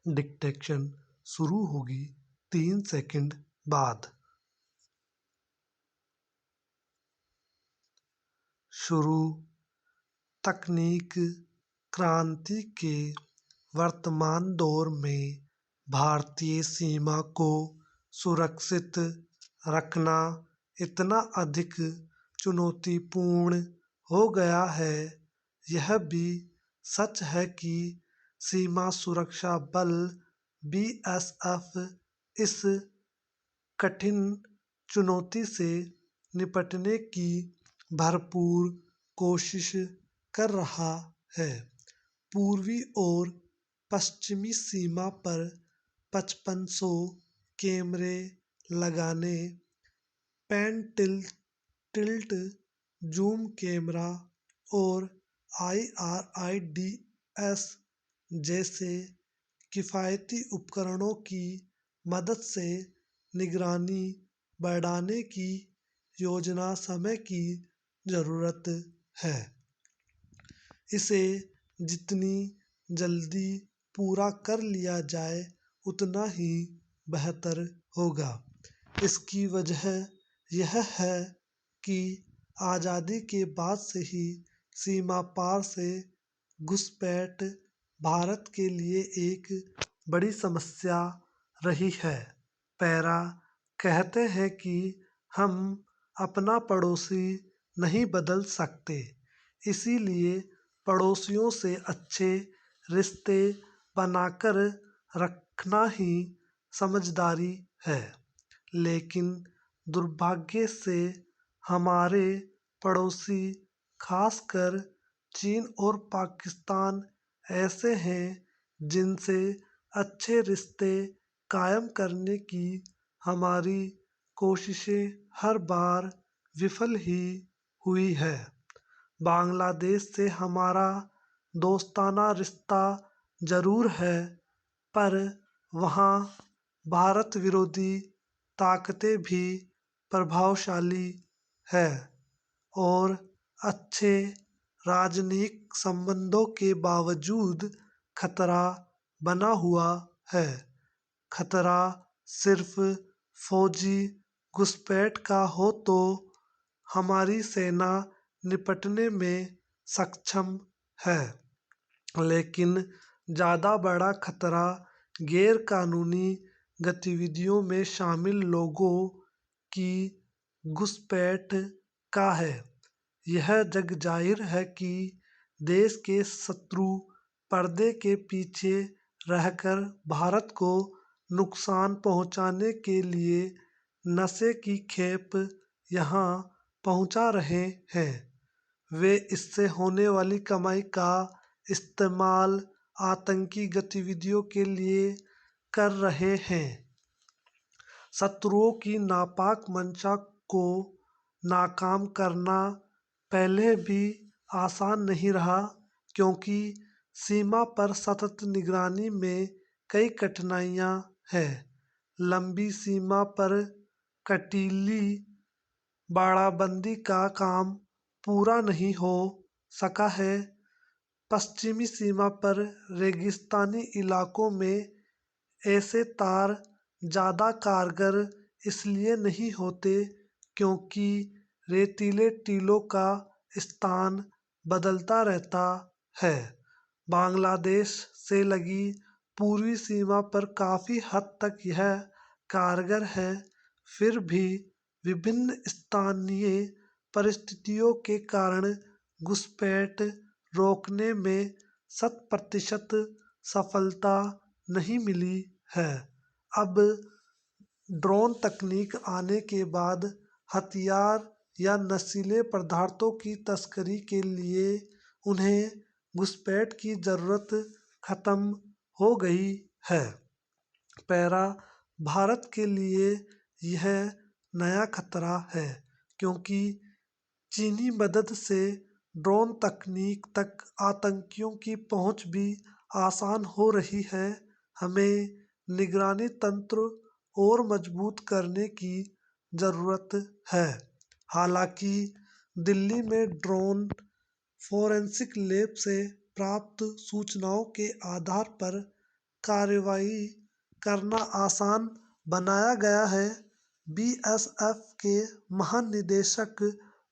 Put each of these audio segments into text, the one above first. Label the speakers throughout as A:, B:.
A: Detection शुरू होगी 3 second बाद। शुरू। तकनीक क्रांति के वर्तमान दौर में भारतीय सीमा को सुरक्षित रखना इतना अधिक चुनौतीपूर्ण हो गया है। यह भी सच है कि सीमा सुरक्षा बल बीएसएफ इस कठिन चुनौती से निपटने की भरपूर कोशिश कर रहा है। पूर्वी और पश्चिमी सीमा पर 5500 कैमरे लगाने, पेन टिल्ट जूम कैमरा और IRIDS जैसे किफ़ायती उपकरणों की मदद से निगरानी बढ़ाने की योजना समय की ज़रूरत है। इसे जितनी जल्दी पूरा कर लिया जाए उतना ही बेहतर होगा। इसकी वजह यह है कि आज़ादी के बाद से ही सीमा पार से घुसपैठ भारत के लिए एक बड़ी समस्या रही है। पैरा कहते हैं कि हम अपना पड़ोसी नहीं बदल सकते, इसीलिए पड़ोसियों से अच्छे रिश्ते बनाकर रखना ही समझदारी है। लेकिन दुर्भाग्य से हमारे पड़ोसी, खासकर चीन और पाकिस्तान ऐसे हैं जिनसे अच्छे रिश्ते कायम करने की हमारी कोशिशें हर बार विफल ही हुई है। बांग्लादेश से हमारा दोस्ताना रिश्ता जरूर है, पर वहाँ भारत विरोधी ताकतें भी प्रभावशाली है और अच्छे राजनयिक संबंधों के बावजूद खतरा बना हुआ है। खतरा सिर्फ फौजी घुसपैठ का हो तो हमारी सेना निपटने में सक्षम है, लेकिन ज़्यादा बड़ा खतरा गैर कानूनी गतिविधियों में शामिल लोगों की घुसपैठ का है। यह जग जाहिर है कि देश के शत्रु पर्दे के पीछे रहकर भारत को नुकसान पहुंचाने के लिए नशे की खेप यहाँ पहुंचा रहे हैं। वे इससे होने वाली कमाई का इस्तेमाल आतंकी गतिविधियों के लिए कर रहे हैं। शत्रुओं की नापाक मंशा को नाकाम करना पहले भी आसान नहीं रहा, क्योंकि सीमा पर सतत निगरानी में कई कठिनाइयां हैं। लंबी सीमा पर कटीली बाड़ाबंदी का काम पूरा नहीं हो सका है। पश्चिमी सीमा पर रेगिस्तानी इलाकों में ऐसे तार ज़्यादा कारगर इसलिए नहीं होते क्योंकि रेतीले टीलों का स्थान बदलता रहता है। बांग्लादेश से लगी पूर्वी सीमा पर काफ़ी हद तक यह कारगर है, फिर भी विभिन्न स्थानीय परिस्थितियों के कारण घुसपैठ रोकने में 100% सफलता नहीं मिली है। अब ड्रोन तकनीक आने के बाद हथियार या नशीले पदार्थों की तस्करी के लिए उन्हें घुसपैठ की ज़रूरत खत्म हो गई है। पैरा भारत के लिए यह नया खतरा है, क्योंकि चीनी मदद से ड्रोन तकनीक तक आतंकियों की पहुंच भी आसान हो रही है। हमें निगरानी तंत्र और मजबूत करने की ज़रूरत है। हालांकि दिल्ली में ड्रोन फोरेंसिक लैब से प्राप्त सूचनाओं के आधार पर कार्रवाई करना आसान बनाया गया है। बीएसएफ के महानिदेशक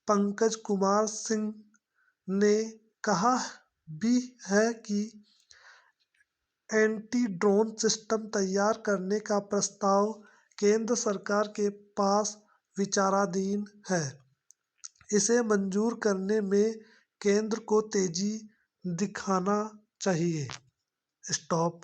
A: पंकज कुमार सिंह ने कहा भी है कि एंटी ड्रोन सिस्टम तैयार करने का प्रस्ताव केंद्र सरकार के पास विचाराधीन है। इसे मंजूर करने में केंद्र को तेजी दिखाना चाहिए। स्टॉप।